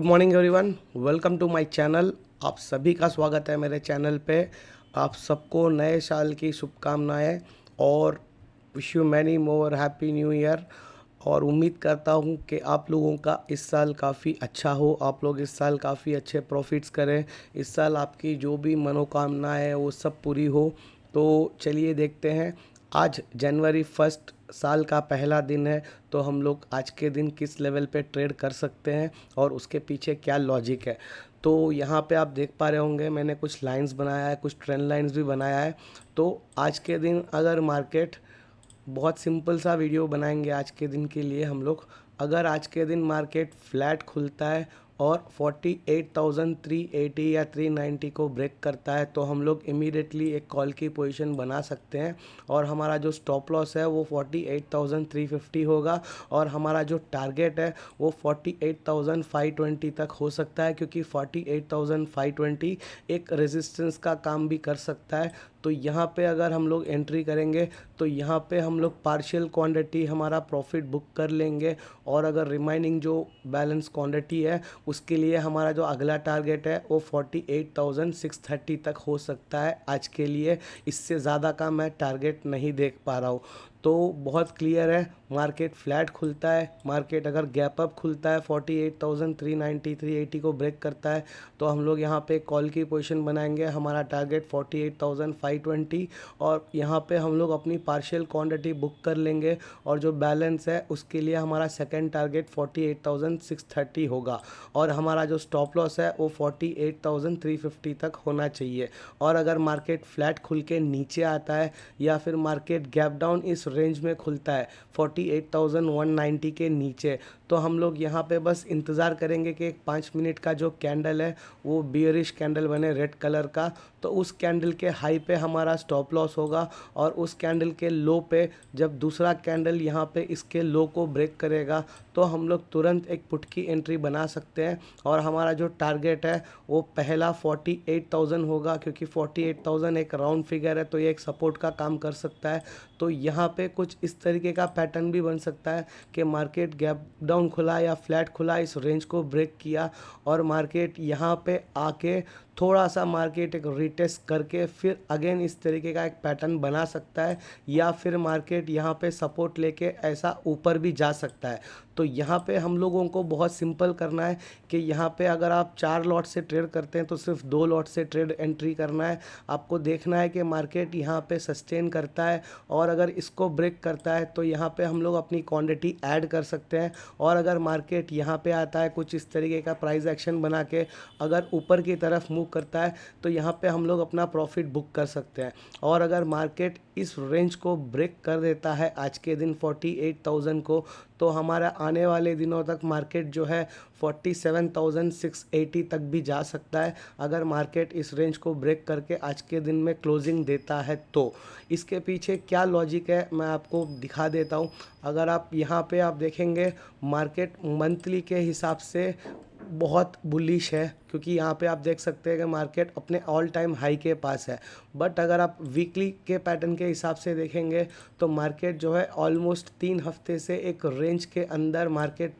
Good morning everyone, welcome to my channel. आप सभी का स्वागत है मेरे चैनल पे। आप सबको नए साल की शुभकामनाएं और wish you many more happy new year. और उम्मीद करता हूं कि आप लोगों का इस साल काफ़ी अच्छा हो, आप लोग इस साल काफ़ी अच्छे प्रॉफिट्स करें, इस साल आपकी जो भी मनोकामनाएं है वो सब पूरी हो। तो चलिए देखते हैं, आज जनवरी 1 साल का पहला दिन है, तो हम लोग आज के दिन किस लेवल पे ट्रेड कर सकते हैं और उसके पीछे क्या लॉजिक है। तो यहाँ पे आप देख पा रहे होंगे मैंने कुछ लाइंस बनाया है, कुछ ट्रेंड लाइंस भी बनाया है। तो आज के दिन अगर मार्केट, बहुत सिंपल सा वीडियो बनाएंगे आज के दिन के लिए हम लोग। अगर आज के दिन मार्केट फ्लैट खुलता है और 48,380 या 390 को ब्रेक करता है तो हम लोग इमीडिएटली एक कॉल की पोजीशन बना सकते हैं। और हमारा जो स्टॉप लॉस है वो 48,350 होगा और हमारा जो टारगेट है वो 48,520 तक हो सकता है, क्योंकि 48,520 एक रेजिस्टेंस का काम भी कर सकता है। तो यहाँ पे अगर हम लोग एंट्री करेंगे तो यहाँ पे हम लोग पार्शियल क्वांटिटी हमारा प्रॉफिट बुक कर लेंगे। और अगर रिमाइनिंग जो बैलेंस क्वांटिटी है उसके लिए हमारा जो अगला टारगेट है वो 48,630 तक हो सकता है आज के लिए। इससे ज़्यादा का मैं टारगेट नहीं देख पा रहा हूँ। तो बहुत क्लियर है, मार्केट फ्लैट खुलता है, मार्केट अगर गैप अप खुलता है 48,390 380 को ब्रेक करता है तो हम लोग यहाँ पे कॉल की पोजीशन बनाएंगे। हमारा टारगेट 48,520 और यहाँ पे हम लोग अपनी पार्शियल क्वांटिटी बुक कर लेंगे। और जो बैलेंस है उसके लिए हमारा सेकंड टारगेट 48,630 होगा और हमारा जो स्टॉप लॉस है वो 48,350 तक होना चाहिए। और अगर मार्केट फ्लैट खुल के नीचे आता है या फिर मार्केट गैप डाउन इस रेंज में खुलता है 48,190 के नीचे, तो हम लोग यहाँ पे बस इंतज़ार करेंगे कि एक 5 मिनट का जो कैंडल है वो बियरिश कैंडल बने रेड कलर का। तो उस कैंडल के हाई पे हमारा स्टॉप लॉस होगा और उस कैंडल के लो पे जब दूसरा कैंडल यहाँ पे इसके लो को ब्रेक करेगा तो हम लोग तुरंत एक पुट की एंट्री बना सकते हैं। और हमारा जो टारगेट है वो पहला 48,000 होगा, क्योंकि 48,000 एक राउंड फिगर है तो ये एक सपोर्ट का काम कर सकता है। तो यहाँ पे कुछ इस तरीके का पैटर्न भी बन सकता है कि मार्केट गैप डाउन खुला या फ्लैट खुला, इस रेंज को ब्रेक किया और मार्केट यहाँ पे आके थोड़ा सा मार्केट एक रिटेस्ट करके फिर अगेन इस तरीके का एक पैटर्न बना सकता है, या फिर मार्केट यहाँ पे सपोर्ट लेके ऐसा ऊपर भी जा सकता है। तो यहाँ पे हम लोगों को बहुत सिंपल करना है कि यहाँ पे अगर आप 4 लॉट से ट्रेड करते हैं तो सिर्फ 2 लॉट से ट्रेड एंट्री करना है। आपको देखना है कि मार्केट यहाँ पे सस्टेन करता है और अगर इसको ब्रेक करता है तो यहाँ पे हम लोग अपनी क्वांटिटी ऐड कर सकते हैं। और अगर मार्केट यहाँ पे आता है कुछ इस तरीके का प्राइस एक्शन बना के अगर ऊपर की तरफ मूव करता है तो यहाँ पे हम लोग अपना प्रॉफिट बुक कर सकते हैं। और अगर मार्केट इस रेंज को ब्रेक कर देता है आज के दिन 48,000 को, तो हमारा आने वाले दिनों तक मार्केट जो है 47,680 तक भी जा सकता है अगर मार्केट इस रेंज को ब्रेक करके आज के दिन में क्लोजिंग देता है। तो इसके पीछे क्या लॉजिक है मैं आपको दिखा देता हूँ। अगर आप यहाँ पे आप देखेंगे मार्केट मंथली के हिसाब से बहुत बुलिश है, क्योंकि यहाँ पे आप देख सकते हैं कि मार्केट अपने ऑल टाइम हाई के पास है। बट अगर आप वीकली के पैटर्न के हिसाब से देखेंगे तो मार्केट जो है ऑलमोस्ट 3 हफ्ते से एक रेंज के अंदर मार्केट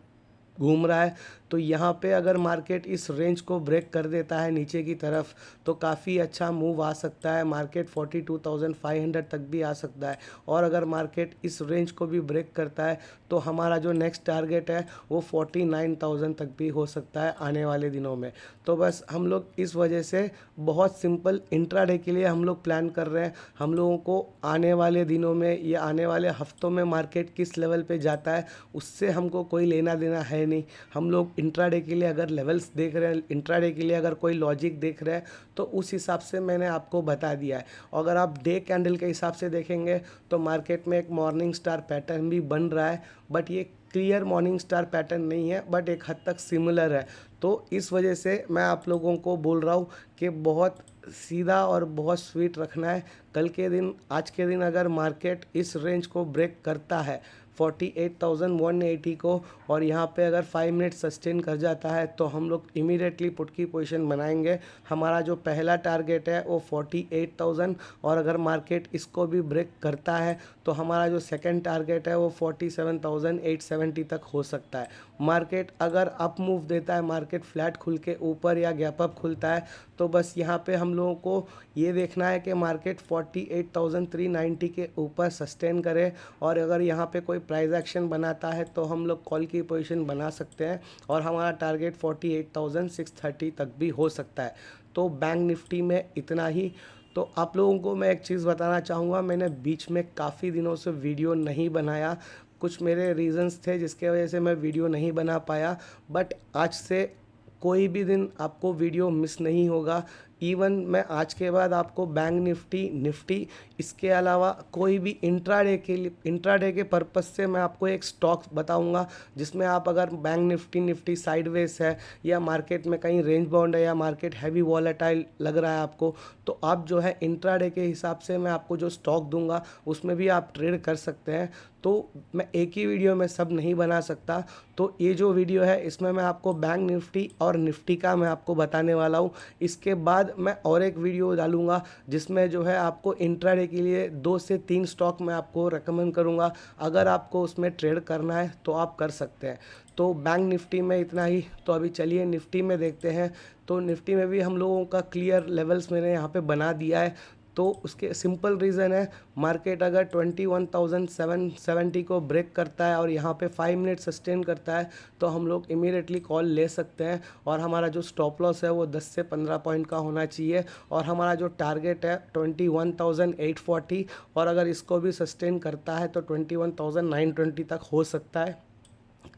घूम रहा है। तो यहाँ पे अगर मार्केट इस रेंज को ब्रेक कर देता है नीचे की तरफ तो काफ़ी अच्छा मूव आ सकता है, मार्केट 42,500 तक भी आ सकता है। और अगर मार्केट इस रेंज को भी ब्रेक करता है तो हमारा जो नेक्स्ट टारगेट है वो 49,000 तक भी हो सकता है आने वाले दिनों में। तो बस हम लोग इस वजह से बहुत सिंपल इंट्राडे के लिए हम लोग प्लान कर रहे हैं। हम लोगों को आने वाले दिनों में या आने वाले हफ्तों में मार्केट किस लेवल पे जाता है उससे हमको कोई लेना देना है नहीं। हम लोग इंट्राडे के लिए अगर लेवल्स देख रहे हैं, इंट्राडे के लिए अगर कोई लॉजिक देख रहे हैं तो उस हिसाब से मैंने आपको बता दिया है। अगर आप डे कैंडल के हिसाब से देखेंगे तो मार्केट में एक मॉर्निंग स्टार पैटर्न भी बन रहा है, बट ये क्लियर मॉर्निंग स्टार पैटर्न नहीं है, बट एक हद तक सिमिलर है। तो इस वजह से मैं आप लोगों को बोल रहा हूँ कि बहुत सीधा और बहुत स्वीट रखना है। कल के दिन, आज के दिन अगर मार्केट इस रेंज को ब्रेक करता है 48,180 को, और यहाँ पे अगर 5 मिनट सस्टेन कर जाता है तो हम लोग इमीडिएटली पुट की पोजीशन बनाएंगे। हमारा जो पहला टारगेट है वो 48,000, और अगर मार्केट इसको भी ब्रेक करता है तो हमारा जो सेकंड टारगेट है वो 47,870 तक हो सकता है। मार्केट अगर अप मूव देता है, मार्केट फ्लैट खुल के ऊपर या गैप अप खुलता है, तो बस यहाँ पे हम लोगों को ये देखना है कि मार्केट 48,390 के ऊपर सस्टेन करे, और अगर यहाँ पे कोई प्राइस एक्शन बनाता है तो हम लोग कॉल की पोजीशन बना सकते हैं, और हमारा टारगेट 48,630 तक भी हो सकता है। तो बैंक निफ्टी में इतना ही। तो आप लोगों को मैं एक चीज़ बताना चाहूँगा, मैंने बीच में काफ़ी दिनों से वीडियो नहीं बनाया, कुछ मेरे रीज़न्स थे जिसके वजह से मैं वीडियो नहीं बना पाया, बट आज से कोई भी दिन आपको वीडियो मिस नहीं होगा। इवन मैं आज के बाद आपको बैंक निफ्टी इसके अलावा कोई भी इंट्राडे के पर्पस से मैं आपको एक स्टॉक बताऊंगा, जिसमें आप अगर बैंक निफ्टी साइडवेज है, या मार्केट में कहीं रेंज बाउंड है, या मार्केट हैवी वॉलेटाइल लग रहा है आपको, तो आप जो है इंट्राडे के हिसाब से मैं आपको जो स्टॉक दूंगा उसमें भी आप ट्रेड कर सकते हैं। तो मैं एक ही वीडियो में सब नहीं बना सकता, तो ये जो वीडियो है इसमें मैं आपको बैंक निफ्टी और निफ्टी का मैं आपको बताने वाला हूँ। इसके बाद मैं और एक वीडियो डालूंगा जिसमें जो है आपको इंट्राडे के लिए 2 से 3 स्टॉक मैं आपको रेकमेंड करूंगा। अगर आपको उसमें ट्रेड करना है तो आप कर सकते हैं। तो बैंक निफ्टी में इतना ही। तो अभी चलिए निफ्टी में देखते हैं। तो निफ्टी में भी हम लोगों का क्लियर लेवल्स मैंने यहाँ पे बना दिया है। तो उसके सिंपल रीज़न है, मार्केट अगर 21,770 को ब्रेक करता है और यहाँ पे 5 मिनट सस्टेन करता है तो हम लोग इमीडिएटली कॉल ले सकते हैं, और हमारा जो स्टॉप लॉस है वो 10 से 15 पॉइंट का होना चाहिए, और हमारा जो टारगेट है 21,840, और अगर इसको भी सस्टेन करता है तो 21,920 तक हो सकता है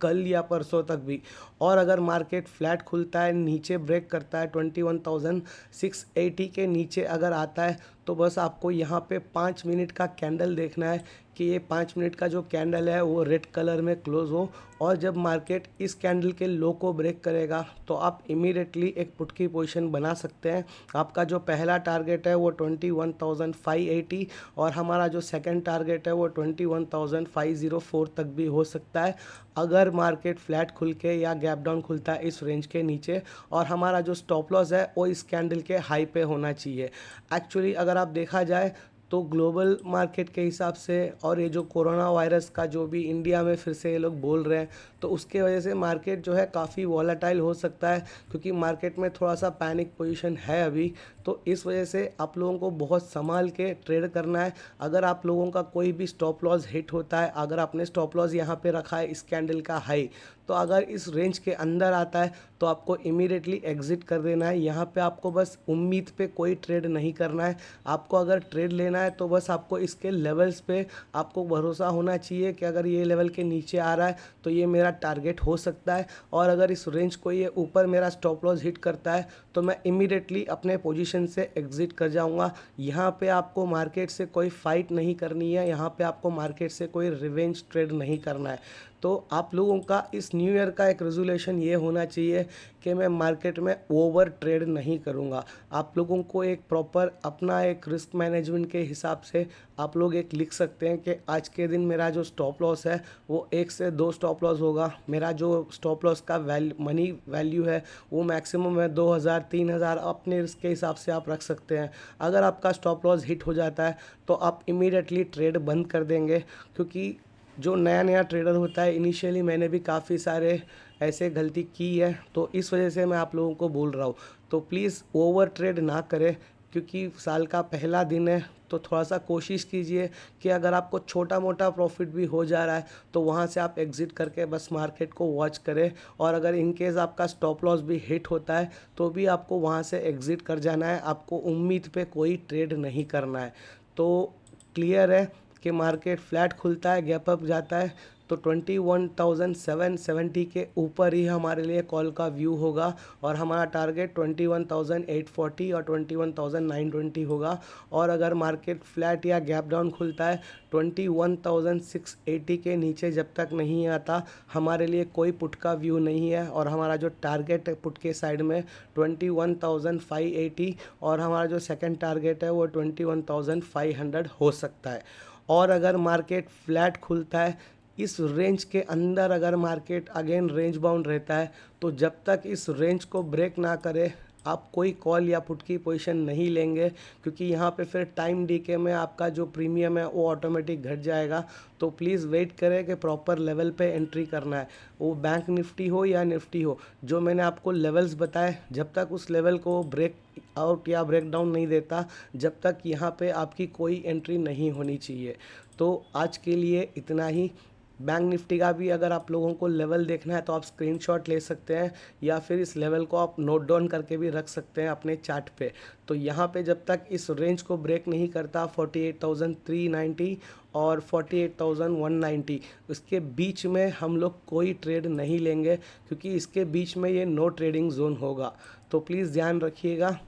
कल या परसों तक भी। और अगर मार्केट फ्लैट खुलता है, नीचे ब्रेक करता है 21,680 के नीचे अगर आता है, तो बस आपको यहाँ पे 5 मिनट का कैंडल देखना है कि ये 5 मिनट का जो कैंडल है वो रेड कलर में क्लोज हो, और जब मार्केट इस कैंडल के लो को ब्रेक करेगा तो आप इमीडिएटली एक पुट की पोजीशन बना सकते हैं। आपका जो पहला टारगेट है वो 21,580, और हमारा जो सेकंड टारगेट है वो 21,504 तक भी हो सकता है अगर मार्केट फ्लैट खुल के या गैप डाउन खुलता है इस रेंज के नीचे, और हमारा जो स्टॉप लॉस है वो इस कैंडल के हाई पे होना चाहिए। एक्चुअली अगर आप देखा जाए तो ग्लोबल मार्केट के हिसाब से, और ये जो कोरोना वायरस का जो भी इंडिया में फिर से ये लोग बोल रहे हैं, तो उसके वजह से मार्केट जो है काफ़ी वॉलेटाइल हो सकता है, क्योंकि मार्केट में थोड़ा सा पैनिक पोजीशन है अभी। तो इस वजह से आप लोगों को बहुत संभाल के ट्रेड करना है। अगर आप लोगों का कोई भी स्टॉप लॉस हिट होता है, अगर आपने स्टॉप लॉस यहाँ पे रखा है इस कैंडल का हाई, तो अगर इस रेंज के अंदर आता है तो आपको इमीडिएटली एग्जिट कर देना है। यहाँ पे आपको बस उम्मीद पे कोई ट्रेड नहीं करना है। आपको अगर ट्रेड लेना है तो बस आपको इसके लेवल्स पे आपको भरोसा होना चाहिए कि अगर ये लेवल के नीचे आ रहा है तो ये मेरा टारगेट हो सकता है, और अगर इस रेंज को ये ऊपर मेरा स्टॉप लॉस हिट करता है तो मैं इमीडिएटली अपने पोजीशन से एग्जिट कर जाऊंगा। यहाँ पे आपको मार्केट से कोई फाइट नहीं करनी है, यहाँ पे आपको मार्केट से कोई रिवेंज ट्रेड नहीं करना है। तो आप लोगों का इस न्यू ईयर का एक रेजोल्यूशन ये होना चाहिए कि मैं मार्केट में ओवर ट्रेड नहीं करूँगा। आप लोगों को एक प्रॉपर अपना एक रिस्क मैनेजमेंट के हिसाब से आप लोग एक लिख सकते हैं कि आज के दिन मेरा जो स्टॉप लॉस है वो 1 से 2 स्टॉप लॉस होगा। मेरा जो स्टॉप लॉस का मनी वैल्यू है वो मैक्सिमम है 2,000 3,000, अपने रिस्क के हिसाब से आप रख सकते हैं। अगर आपका स्टॉप लॉस हिट हो जाता है तो आप इमीडिएटली ट्रेड बंद कर देंगे, क्योंकि जो नया ट्रेडर होता है, इनिशियली मैंने भी काफ़ी सारे ऐसे गलती की है, तो इस वजह से मैं आप लोगों को बोल रहा हूँ। तो प्लीज़ ओवर ट्रेड ना करें, क्योंकि साल का पहला दिन है, तो थोड़ा सा कोशिश कीजिए कि अगर आपको छोटा मोटा प्रॉफिट भी हो जा रहा है तो वहाँ से आप एग्ज़िट करके बस मार्केट को वॉच करें, और अगर इन केस आपका स्टॉप लॉस भी हिट होता है तो भी आपको वहाँ से एग्ज़िट कर जाना है। आपको उम्मीद पे कोई ट्रेड नहीं करना है। तो क्लियर है कि मार्केट फ्लैट खुलता है, गैप अप जाता है, तो 21,770 के ऊपर ही हमारे लिए कॉल का व्यू होगा, और हमारा टारगेट 21,840 और 21,920 होगा। और अगर मार्केट फ्लैट या गैप डाउन खुलता है 21,680 के नीचे जब तक नहीं आता, हमारे लिए कोई पुट का व्यू नहीं है, और हमारा जो टारगेट है पुट के साइड में 21,580, और हमारा जो सेकंड टारगेट है वो 21,500 हो सकता है। और अगर मार्केट फ्लैट खुलता है इस रेंज के अंदर अगर मार्केट अगेन रेंज बाउंड रहता है तो जब तक इस रेंज को ब्रेक ना करे आप कोई कॉल या पुट की पोजीशन नहीं लेंगे, क्योंकि यहाँ पे फिर टाइम डीके में आपका जो प्रीमियम है वो ऑटोमेटिक घट जाएगा। तो प्लीज़ वेट करें कि प्रॉपर लेवल पे एंट्री करना है, वो बैंक निफ्टी हो या निफ्टी हो। जो मैंने आपको लेवल्स बताए, जब तक उस लेवल को ब्रेक आउट या ब्रेक डाउन नहीं देता, जब तक यहाँ पे आपकी कोई एंट्री नहीं होनी चाहिए। तो आज के लिए इतना ही। बैंक निफ्टी का भी अगर आप लोगों को लेवल देखना है तो आप स्क्रीनशॉट ले सकते हैं, या फिर इस लेवल को आप नोट डाउन करके भी रख सकते हैं अपने चार्ट पे। तो यहाँ पे जब तक इस रेंज को ब्रेक नहीं करता 48,390 और 48,190, उसके बीच में हम लोग कोई ट्रेड नहीं लेंगे, क्योंकि इसके बीच में ये नो ट्रेडिंग जोन होगा। तो प्लीज़ ध्यान रखिएगा।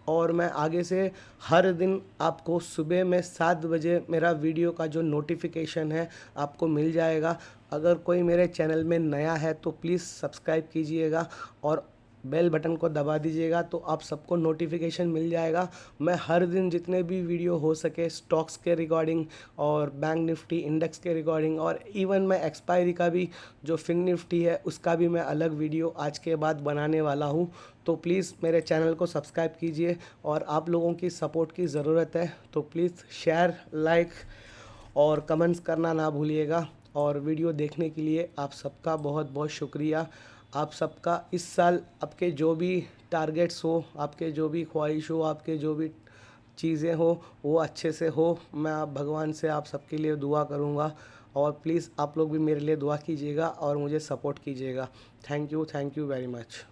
और मैं आगे से हर दिन आपको सुबह में 7 बजे मेरा वीडियो का जो नोटिफिकेशन है आपको मिल जाएगा। अगर कोई मेरे चैनल में नया है तो प्लीज़ सब्सक्राइब कीजिएगा और बेल बटन को दबा दीजिएगा, तो आप सबको नोटिफिकेशन मिल जाएगा। मैं हर दिन जितने भी वीडियो हो सके स्टॉक्स के रिगार्डिंग और बैंक निफ्टी इंडेक्स के रिगार्डिंग, और इवन मैं एक्सपायरी का भी जो फिन निफ्टी है उसका भी मैं अलग वीडियो आज के बाद बनाने वाला हूँ। तो प्लीज़ मेरे चैनल को सब्सक्राइब कीजिए, और आप लोगों की सपोर्ट की ज़रूरत है। तो प्लीज़ शेयर, लाइक और कमेंट्स करना ना भूलिएगा। और वीडियो देखने के लिए आप सबका बहुत बहुत शुक्रिया। आप सबका इस साल आपके जो भी टारगेट्स हो, आपके जो भी ख्वाहिश हो, आपके जो भी चीज़ें हो वो अच्छे से हो। मैं आप भगवान से आप सबके लिए दुआ करूँगा, और प्लीज़ आप लोग भी मेरे लिए दुआ कीजिएगा और मुझे सपोर्ट कीजिएगा। Thank you very much.